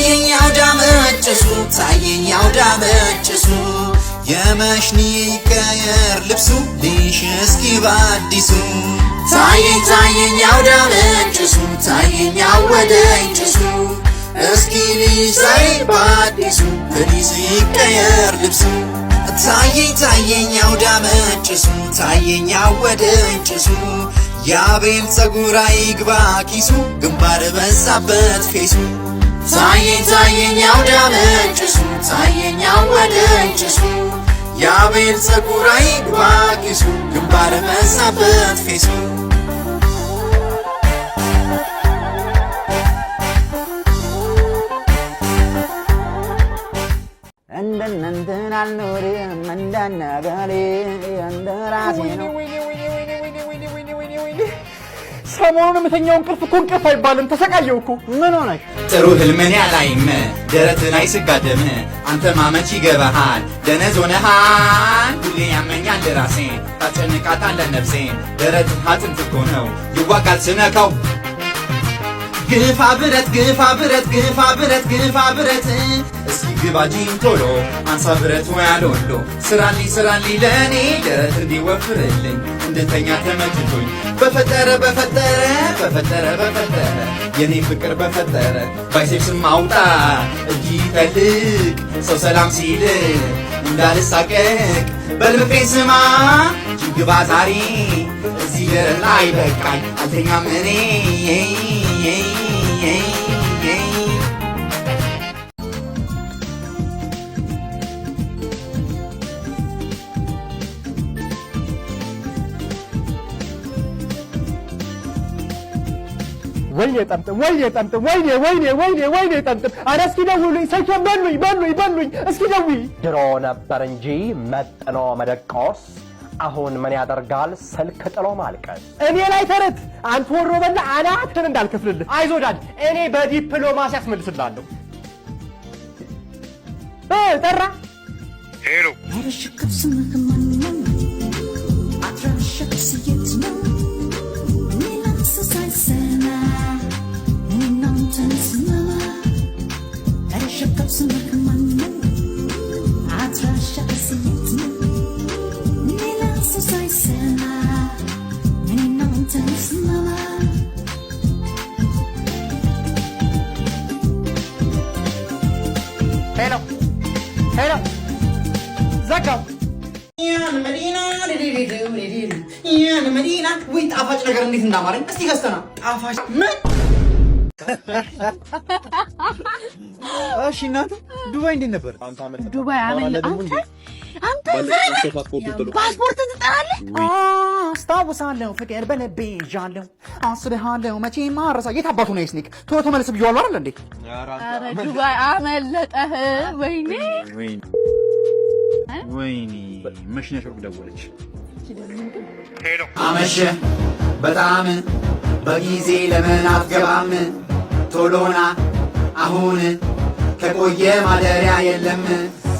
ታየኛው ዳመጭሱ ታየኛው ዳመጭሱ የመሽኒ ቀየር ልብሱ ልሽ እስኪ ባዲሱ ታየኛው ዳመጭሱ ታየኛው ወደጭሱ እስኪ ልሳይ ባዲሱ ልሽ ቀየር ልብሱ ታየኛው ዳመጭሱ ታየኛው ወደጭሱ ያቤል ጸጉር አይግባ ኪሱ ግንባር በዛበት ፌሱ ታየኛው ዳመጭሱ ታየኛው ወደጭሱ ያቤል ጸጉር አይግባ ኪሱ ግንባር በዛበት ፌሱ እንደነንተን አልኖርም እንደነገሌ እንደራሴ ነው። ሰሞኑን የምተኛው እንቅልፍ እኮ እንቅልፍ አይባልም። ተሰቃየው እኮ። ምን ሆነሽ? ጥሩ ህልምን ያላይም ደረትን አይስጋደም አንተ ማመች ይገባሃል ደነዝ ሆነሃል ሁሌ ያመኛል ራሴን ታጨንቃታለህ ነፍሴን ደረትህ አጥንት እኮ ነው ይዋጋል ስነካው ግፋ ብረት ግፋ ብረት ግፋ ብረት ግፋ ብረት እስኪ ግባጂን ቶሎ አንሳ ብረት ወያሎሎ ስራልኝ ለኔ ደረት እንዲወፍርልኝ እንድተኛ ተመችቶኝ በፈጠረ የኔ ፍቅር በፈጠረ ባይሴፕስ ማውጣ እጅ ይፈልቅ ሰው ሰላም ሲል እንዳልሳቀቅ በልቤ ስማ ጅግባ ዛሬ እዚህ ደረላ አይበቃኝ አልተኛም እኔ ወይኔ ጠምጥም ወይኔ ጠምጥም። ኧረ እስኪ ደውሉኝ፣ ስልኬን በሉኝ። እስኪ ደውይ። ድሮ ነበር እንጂ መጥኖ መደቆስ፣ አሁን ምን ያደርጋል ስልክ ጥሎ ማልቀስ። እኔ ላይ ተረት አንተ ወሮ በላ አናትን እንዳልከፍልልህ። አይዞህ ዳድ፣ እኔ በዲፕሎማሲ አስመልስልሃለሁ። ጠራ። ሄሎ ሄሎ ዘጋው። መዲና ወይ ጣፋጭ ነገር እንዴት እንዳማረኝ እስቲ ገዝተና ጣፋጭ ምን? እሺ እናንተ ዱባይ እንዴት ነበር? ዱባይ አንተ ፓስፖርት ትጠራለህ? አስታውሳለሁ ፍቅር በልቤ ይዣለሁ አስብሃለሁ መቼም ማረሳ። የት አባቱ ነው ስኒክ ቶሎ ተመለስ ብዬዋለሁ አይደል እንዴ? ኧረ ዱባይ አመለጠህ። ወይኔ መሽነሽ ደወለች። ሄሎ አመሸ በጣም በጊዜ ለምን አትገባም ቶሎና አሁን ከቆየ ማደሪያ የለም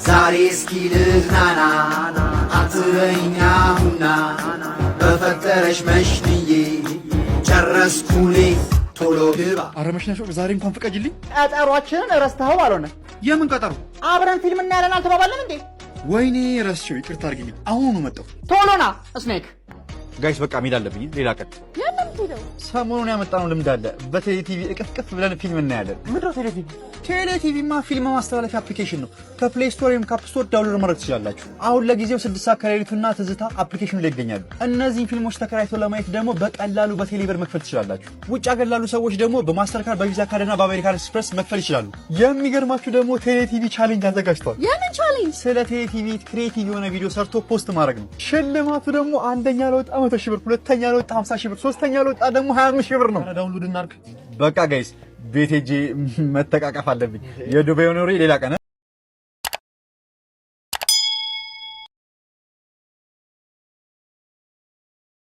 ዛሬ እስኪ ልዝናና አትበኛ ሁና በፈጠረሽ መሽንዬ ጨረስኩኔ ቶሎ ግባ። ኧረ መሽነሽ ዛሬ እንኳን ፍቀጅልኝ። ቀጠሯችንን ረስተኸው አልሆነ? የምን ቀጠሮ? አብረን ፊልም እናያለን አልተባባልን እንዴ? ወይኔ ረስቼው፣ ይቅርታ አድርጊልኝ። አሁኑ መጣሁ። ቶሎና ስኔክ ጋይስ በቃ መሄድ አለብኝ። ሌላ ቀን ሰሞኑን ያመጣነው ልምድ አለ። በቴሌ ቲቪ እቅፍቅፍ ብለን ፊልም እናያለን። ምንድነው ቴሌ ቲቪ? ቴሌ ቲቪማ ፊልም ማስተላለፊያ አፕሊኬሽን ነው። ከፕሌይ ስቶር ወይም ከአፕ ስቶር ዳውንሎድ ማድረግ ትችላላችሁ። አሁን ለጊዜው 6 ሰዓት ከሌሊቱና ትዝታ አፕሊኬሽኑ ላይ ይገኛሉ። እነዚህን ፊልሞች ተከራይቶ ለማየት ደግሞ በቀላሉ በቴሌ ብር መክፈል ትችላላችሁ። ውጭ ሀገር ላሉ ሰዎች ደግሞ በማስተር ካርድ፣ በቪዛ ካርድና በአሜሪካን ኤክስፕረስ መክፈል ይችላሉ። የሚገርማችሁ ደግሞ ቴሌ ቲቪ ቻሌንጅ አዘጋጅቷል። የምን ቻሌንጅ? ስለ ቴሌ ቲቪ ክሬቲቭ የሆነ ቪዲዮ ሰርቶ ፖስት ማድረግ ነው። ሽልማቱ ደግሞ አንደኛ ለወጣ 100 ሺህ ብር፣ ሁለተኛ ለወጣ 50 ሺህ ብር፣ ሶስተኛ ለወጣ ደግሞ 25 ሺህ ብር ነው። ዳውንሎድ እናድርግ። በቃ ጋይስ ቤት ሄጄ መተቃቀፍ አለብኝ። የዱባይ ኖሬ ሌላ ቀን